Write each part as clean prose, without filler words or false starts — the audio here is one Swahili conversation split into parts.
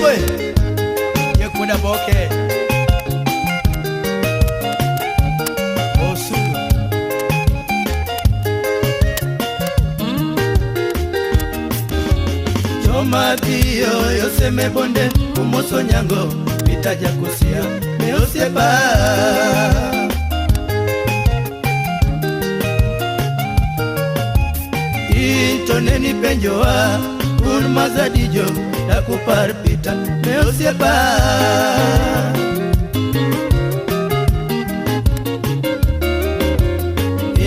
we Yekuda boke Osulu Choma dio yoseme bonde Umoso nyango Vitaja kusia Meoseba Intoneni penjoa Urmazadijo Nakupar pita Meoseba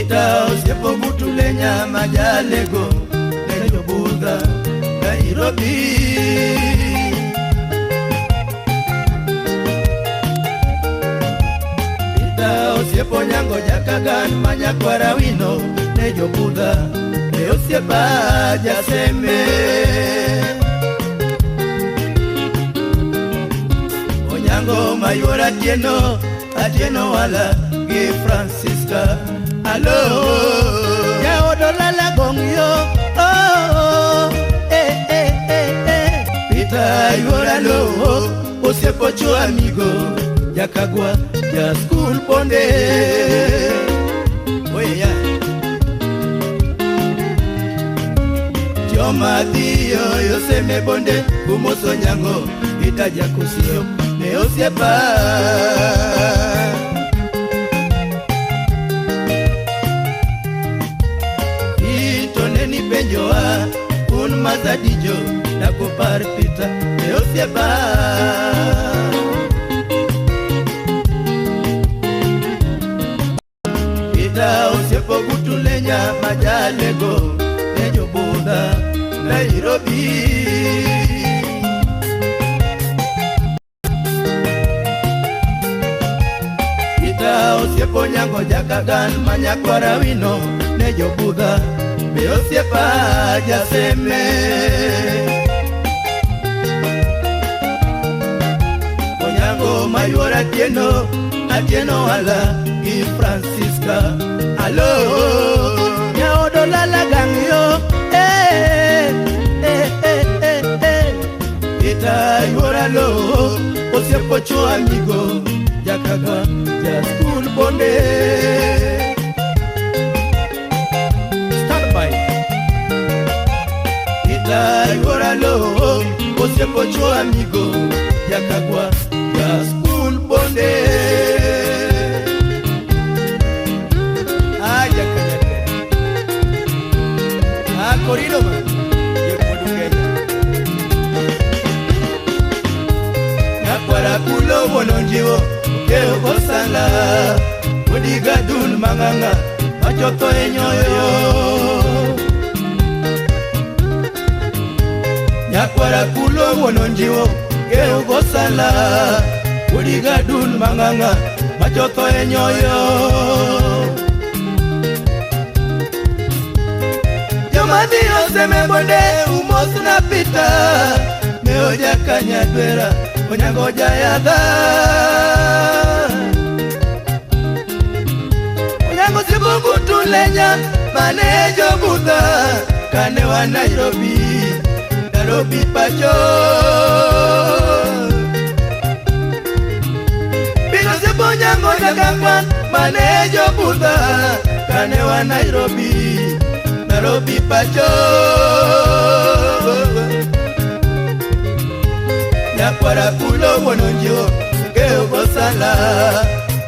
Ita osiepo gutulenya majalego Nenyo Budha Nairobi Ita osiepo nyango jakagan manyakwara wino Nejo Budha Neosiepa jaseme Onyango mayora atieno wala Gi Francisca Alo Ya odolala gongyo Pita yora lo Osiepo cho amigo Yakagwa ya school bonde Oye ya Choma dio yoseme bonde Umoso nyango itaja kusio Meosiepa Itoneni penjoa Unmazadijo Nakupar pita Meosiepa Ita osiepo gutulenya majalego Nejo Budha Nairobi Ita osiepo nyango jakagan manyakwara wino Nejo Budha Meosiepa jaseme Onyango mayora atieno wala Gi Francisca Alo Ya odolala gangyo Ita yora lo Osiepo cho amigo Jakaga ya school bonde Stand by Ita yora lo Osiepo cho amigo Jakagwa ya school bonde Corrido man Nakwara kulo wolonjiwo Keo gosala Udiga dun manganga Machoto enyoyo Nakwara kulo wolonjiwo Keo gosala Udiga dun manganga Machoto enyoyo Madio seme bonde umosu na pita Meoja kanya dwera Onyango jayada Onyango sibugu tulenya Manejo Budha Kane wa Nairobi Nairobi pacho Pino sibu nyango jakakwan Manejo Budha Kane wa Nairobi Nairobi pacho Nyakwara kulo mononjo Keo gosala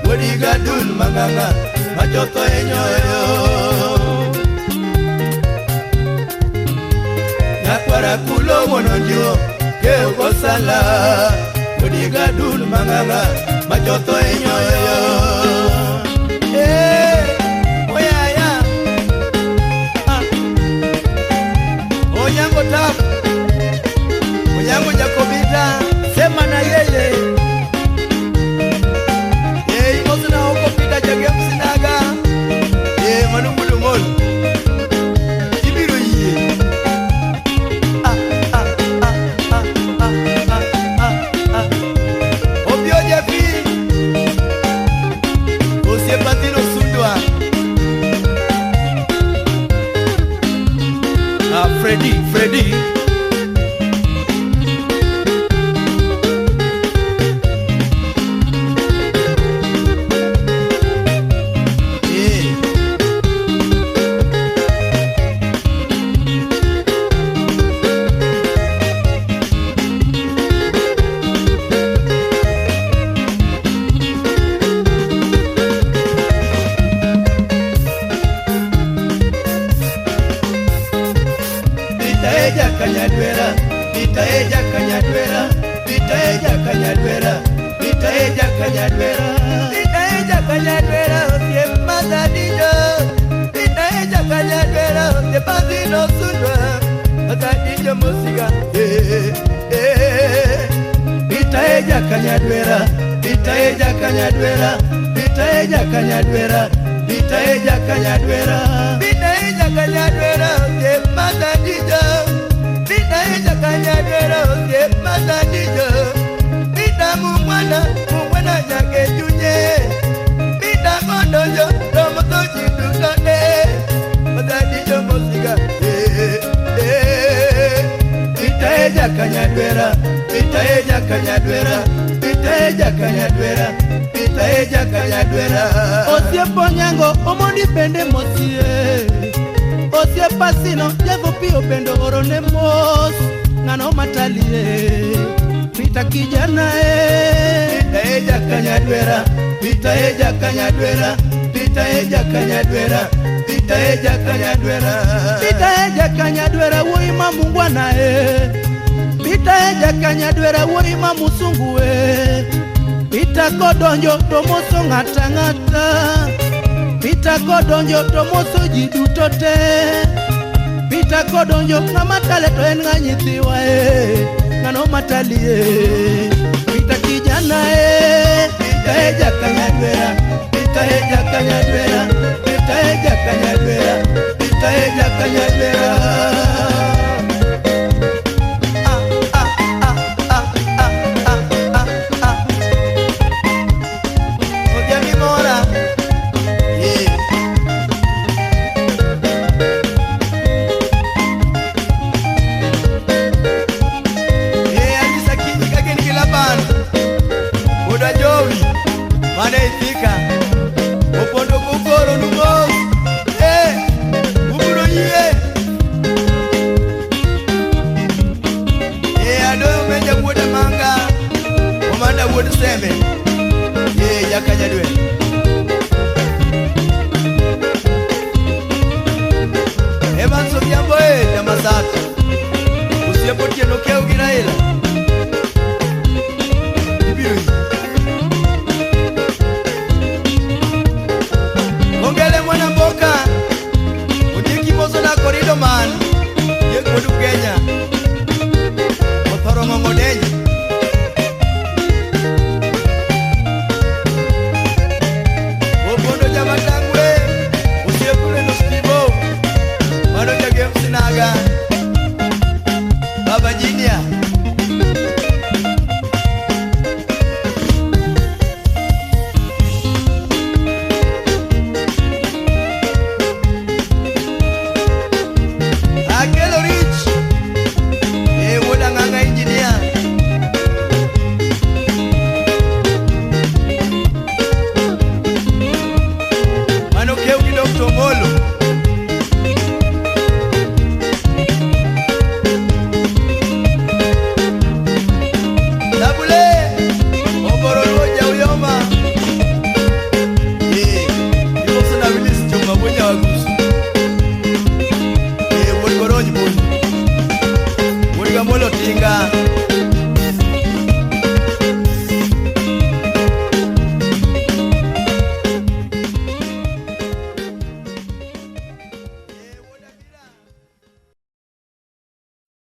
Wodiga dun manganga Machoto enyoyo Nyakwara kulo mononjo Keo gosala Wodiga dun manganga Machoto enyoyo Onyango tap Onyango jakobita Sema na yeye Imosu na hoko pita jage msinaga Manungu dumolu Ibiru iye Obio jefi Osie patino sundwa Freddy Vitaeja Kanyadwera, Vitaeja Kanyadwera, Vitaeja Kanyadwera, Vitaeja Kanyadwera, Vitaeja Kanyadwera, Osie Mazadijo, Vitaeja Kanyadwera, Osie Bazino Sundwa, Mazadijo Musiga, Vitaeja Kanyadwera, Vitaeja Kanyadwera, Vitaeja Kanyadwera, Vitaeja Kanyadwera, Vitaeja Kanyadwera, Osie Mazadijo, Vitaeja Kanyadwera, Osie Mazadijo, Vita mumwana yake junye, Vita kondojo, Romoto jidudone, Mazadijo Musiga, Vitaeja Kanyadwera, Vitaeja Kanyadwera, Vitaeja Kanyadwera, Vitaeja Kanyadwera. Osie Ponyango, omoni pende mosie, Osie Pasino, jevo pio pendo orone mos, ngano matalie, Vita kijana Vitaeja Kanyadwera, Vitaeja Kanyadwera, Vitaeja Kanyadwera, Vitaeja Kanyadwera, Vitaeja Kanyadwera, woima mungwana Vitaeja Kanyadwera, woima musungu Vita kodonjo tomoso ngata ngata, Vita kodonjo tomoso jidutote, Vita kodonjo ngamatale to en nganyithiwa ngano matalie, Vita kijana Vitaeja Kanyadwera, Vitaeja Kanyadwera, Vitaeja Kanyadwera, Vitaeja Kanyadwera. Evanso Biambo Yamasaka, Usia Potiano Keo Giraela, Ongele Mwanamboka, Utiki Mozo na Corrido Man.